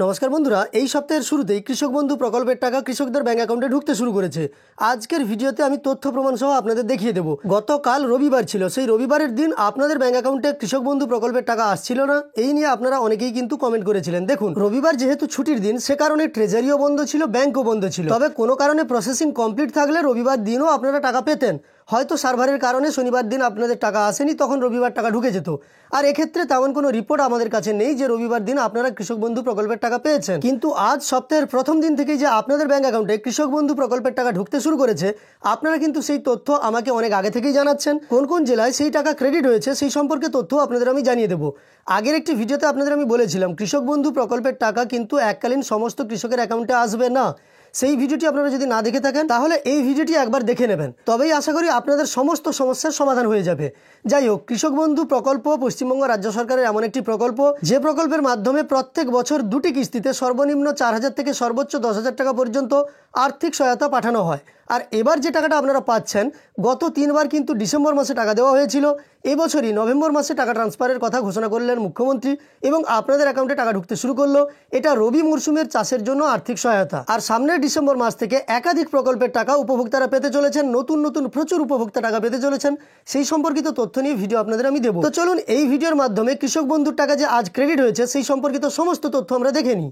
নমস্কার বন্ধুরা, এই সপ্তাহের শুরুতেই কৃষক বন্ধু প্রকল্পের টাকা কৃষকদের ব্যাংক অ্যাকাউন্টে ঢুকতে শুরু করেছে। আজকের ভিডিওতে আমি তথ্য প্রমাণ সহ আপনাদের দেখিয়ে দেবো। গতকাল রবিবার ছিল, সেই রবিবারের দিন আপনাদের ব্যাংক অ্যাকাউন্টে কৃষক বন্ধু প্রকল্পের টাকা আসছিল না, এই নিয়ে আপনারা অনেকেই কিন্তু কমেন্ট করেছিলেন। দেখুন, রবিবার যেহেতু ছুটির দিন, সে কারণে ট্রেজারিও বন্ধ ছিল, ব্যাংকও বন্ধ ছিল। তবে কোনো কারণে প্রসেসিং কমপ্লিট থাকলে রবিবার দিনও আপনারা টাকা পেতেন। হয়তো সার্ভারের কারণে শনিবার দিন আপনাদের টাকা আসেনি, তখন রবিবার টাকা ঢুকে যেত। আর এক্ষেত্রে তেমন কোনো রিপোর্ট আমাদের কাছে নেই যে রবিবার দিন আপনারা কৃষক বন্ধু প্রকল্পের টাকা পেয়েছেন। কিন্তু আজ সপ্তাহের প্রথম দিন থেকেই যে আপনাদের ব্যাংক অ্যাকাউন্টে কৃষক বন্ধু প্রকল্পের টাকা ঢুকতে শুরু করেছে, আপনারা কিন্তু সেই তথ্য আমাকে অনেক আগে থেকেই জানাচ্ছেন। কোন কোন জেলায় সেই টাকা ক্রেডিট হয়েছে সেই সম্পর্কে তথ্য আপনাদের আমি জানিয়ে দেবো। আগের একটি ভিডিওতে আপনাদের আমি বলেছিলাম কৃষক বন্ধু প্রকল্পের টাকা কিন্তু এককালীন সমস্ত কৃষকের অ্যাকাউন্টে আসবে না। সেই ভিডিওটি আপনারা যদি না দেখে থাকেন তাহলে এই ভিডিওটি একবার দেখে নেবেন, তবেই আশা করি আপনাদের সমস্ত সমস্যার সমাধান হয়ে যাবে। যাই হোক, কৃষক বন্ধু প্রকল্প পশ্চিমবঙ্গ রাজ্য সরকারের এমন একটি প্রকল্প, যে প্রকল্পের মাধ্যমে প্রত্যেক বছর দুটি কিস্তিতে সর্বনিম্ন 4,000 থেকে সর্বোচ্চ 10,000 টাকা পর্যন্ত আর্থিক সহায়তা পাঠানো হয়। আর এবার যে টাকাটা আপনারা পাচ্ছেন, গত 3 বার কিন্তু ডিসেম্বর মাসে টাকা দেওয়া হয়েছিল, এবছরই নভেম্বর মাসে টাকা ট্রান্সফারের কথা ঘোষণা করলেন মুখ্যমন্ত্রী এবং আপনাদের অ্যাকাউন্টে টাকা ঢুকতে শুরু করলো। এটা রবি মরশুমের চাষের জন্য আর্থিক সহায়তা। আর সামনের ডিসেম্বর মাস থেকে একাধিক প্রকল্পের টাকা উপভোক্তারা পেতে চলেছেন, নতুন নতুন প্রচুর উপভোক্তা টাকা পেতে চলেছেন। সেই সম্পর্কিত তথ্য নিয়ে ভিডিও আপনাদের আমি দেবো। তো চলুন এই ভিডিওর মাধ্যমে কৃষক বন্ধুর টাকা যে আজ ক্রেডিট হয়েছে সেই সম্পর্কিত সমস্ত তথ্য আমরা দেখে নিই।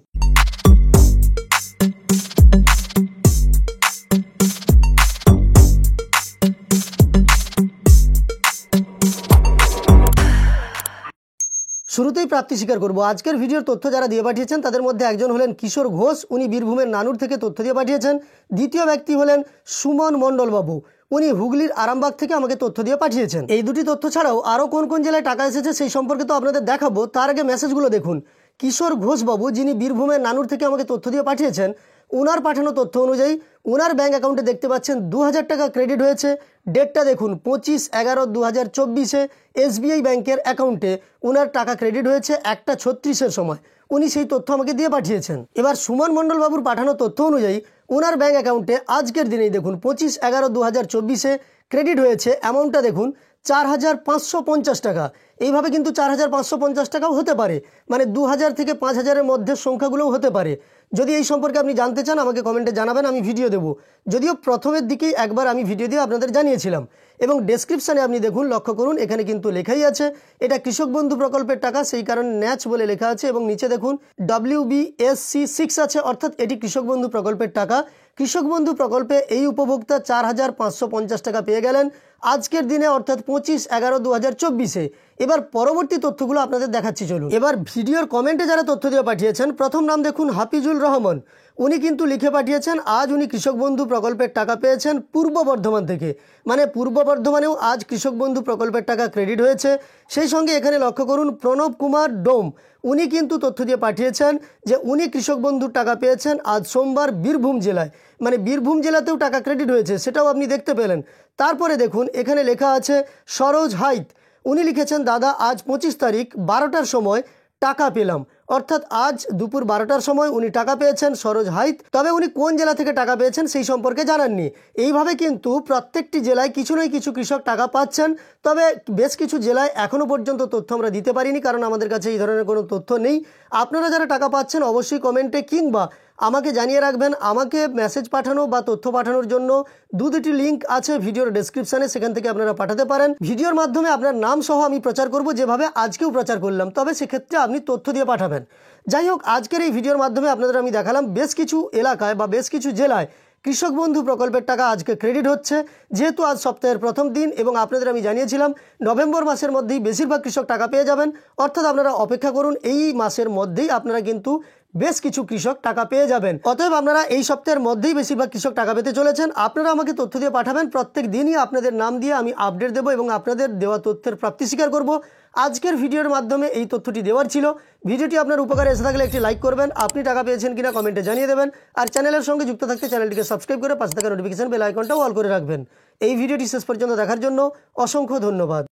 শুরুতেই প্রাপ্তি স্বীকার করব। আজকের ভিডিওর তথ্য যারা দিয়ে পাঠিয়েছেন তাদের মধ্যে একজন হলেন কিশোর ঘোষ, উনি বীরভূমের নানুর থেকে তথ্য দিয়ে পাঠিয়েছেন। দ্বিতীয় ব্যক্তি হলেন সুমন মণ্ডল বাবু, উনি হুগলির আরামবাগ থেকে আমাকে তথ্য দিয়ে পাঠিয়েছেন। এই দুটি তথ্য ছাড়াও আরও কোন কোন জেলায় টাকা এসেছে সেই সম্পর্কে তো আপনাদের দেখাবো, তার আগে মেসেজগুলো দেখুন। কিশোর ঘোষ বাবু, যিনি বীরভূমের নানুর থেকে আমাকে তথ্য দিয়ে পাঠিয়েছেন, ওনার পাঠানো তথ্য অনুযায়ী ওনার ব্যাংক অ্যাকাউন্টে দেখতে পাচ্ছেন 2,000 টাকা ক্রেডিট হয়েছে। ডেটটা দেখুন 25/11/2024 এসবিআই ব্যাংকের অ্যাকাউন্টে ওনার টাকা ক্রেডিট হয়েছে 1:36 সময়। উনি সেই তথ্য আমাকে দিয়ে পাঠিয়েছেন। এবার সুমন মণ্ডল বাবুর পাঠানো তথ্য অনুযায়ী ওনার ব্যাংক অ্যাকাউন্টে আজকের দিনেই দেখুন 25/11/2024 ক্রেডিট হয়েছে। অ্যামাউন্টটা দেখুন 4,550 টাকা। এইভাবে কিন্তু 4,550 টাকাও হতে পারে, মানে 2,000 থেকে 5,000-এর মধ্যে সংখ্যাগুলোও হতে পারে। যদি এই সম্পর্কে আপনি জানতে চান আমাকে কমেন্টে জানাবেন, আমি ভিডিও দেবো। যদিও প্রথমের দিকেই একবার আমি ভিডিও দিয়ে আপনাদের জানিয়েছিলাম। এবং ডেসক্রিপশানে আপনি দেখুন, লক্ষ্য করুন, এখানে কিন্তু লেখাই আছে এটা কৃষক বন্ধু প্রকল্পের টাকা, সেই কারণে ন্যাচ বলে লেখা আছে। এবং নিচে দেখুন WBSC6 আছে, অর্থাৎ এটি কৃষক বন্ধু প্রকল্পের টাকা। কৃষক বন্ধু প্রকল্পে এই উপভোক্তা 4,550 টাকা পেয়ে গেলেন আজকের দিনে, অর্থাৎ 25/11/2024। এবার পরবর্তী তথ্যগুলো আপনাদের দেখাচ্ছি, চলুন। এবার ভিডিওর কমেন্টে যারা তথ্য দিয়ে পাঠিয়েছেন, প্রথম নাম দেখুন হাফিজুল রহমান, উনি কিন্তু লিখে পাঠিয়েছেন আজ উনি কৃষক বন্ধু প্রকল্পের টাকা পেয়েছেন পূর্ব বর্ধমান থেকে, মানে পূর্ব বর্ধমানেও আজ কৃষক বন্ধু প্রকল্পের টাকা ক্রেডিট হয়েছে। সেই সঙ্গে এখানে লক্ষ্য করুন প্রণব কুমার ডোম, উনি কিন্তু তথ্য দিয়ে পাঠিয়েছেন যে উনি কৃষক বন্ধুর টাকা পেয়েছেন আজ সোমবার বীরভূম জেলায়, মানে বীরভূম জেলাতেও টাকা ক্রেডিট হয়েছে, সেটাও আপনি দেখতে পেলেন। তারপরে দেখুন এখানে লেখা আছে সরোজ হাইত, উনি লিখেছেন দাদা আজ 25 তারিখ 12টার সময় টাকা পেলাম, অর্থাৎ আজ দুপুর 12টার সময় উনি টাকা পেয়েছেন সরোজ হাইত। তবে উনি কোন জেলা থেকে টাকা পেয়েছেন সেই সম্পর্কে জানাননি। এইভাবে কিন্তু প্রত্যেকটি জেলায় কিছু নয় কিছু কৃষক টাকা পাচ্ছেন, তবে বেশ কিছু জেলায় এখনও পর্যন্ত তথ্য আমরা দিতে পারিনি, কারণ আমাদের কাছে এই ধরনের কোনো তথ্য নেই। আপনারা যারা টাকা পাচ্ছেন অবশ্যই কমেন্টে কিংবা আমাকে জানিয়ে রাখবেন। আমাকে মেসেজ পাঠানো বা তথ্য পাঠানোর জন্য দুটি লিঙ্ক আছে ভিডিওর ডেসক্রিপশানে, সেখান থেকে আপনারা পাঠাতে পারেন। ভিডিওর মাধ্যমে আপনার নাম সহ আমি প্রচার করব, যেভাবে আজকেও প্রচার করলাম, তবে সেক্ষেত্রে আপনি তথ্য দিয়ে পাঠাবেন। যাই হোক, আজকের এই ভিডিওর মাধ্যমে আপনাদের আমি দেখালাম বেশ কিছু এলাকায় বা বেশ কিছু জেলায় কৃষক বন্ধু প্রকল্পের টাকা আজকে ক্রেডিট হচ্ছে। যেহেতু আজ সপ্তাহের প্রথম দিন এবং আপনাদের আমি জানিয়েছিলাম নভেম্বর মাসের মধ্যেই বেশিরভাগ কৃষক টাকা পেয়ে যাবেন, অর্থাৎ আপনারা অপেক্ষা করুন, এই মাসের মধ্যেই আপনারা কিন্তু বেশ কিছু কৃষক টাকা পেয়ে যাবেন। অতএব আপনারা এই সপ্তাহের মধ্যেই বেশিরভাগ কৃষক টাকা পেতে চলেছেন। আপনারা আমাকে তথ্য দিয়ে পাঠাবেন, প্রত্যেক দিনই আপনাদের নাম দিয়ে আমি আপডেট দেবো এবং আপনাদের দেওয়া তথ্যের প্রাপ্তি স্বীকার করব। আজকের ভিডিওর মাধ্যমে এই তথ্যটি দেওয়ার ছিল। ভিডিওটি আপনার উপকারে এসে থাকলে একটি লাইক করবেন, আপনি টাকা পেয়েছেন কিনা কমেন্টে জানিয়ে দেবেন। আর চ্যানেলের সঙ্গে যুক্ত থাকতে চ্যানেলটিকে সাবস্ক্রাইব করে পাশে থাকা নোটিফিকেশন বেল আইকনটাও অল করে রাখবেন। এই ভিডিওটি শেষ পর্যন্ত দেখার জন্য অসংখ্য ধন্যবাদ।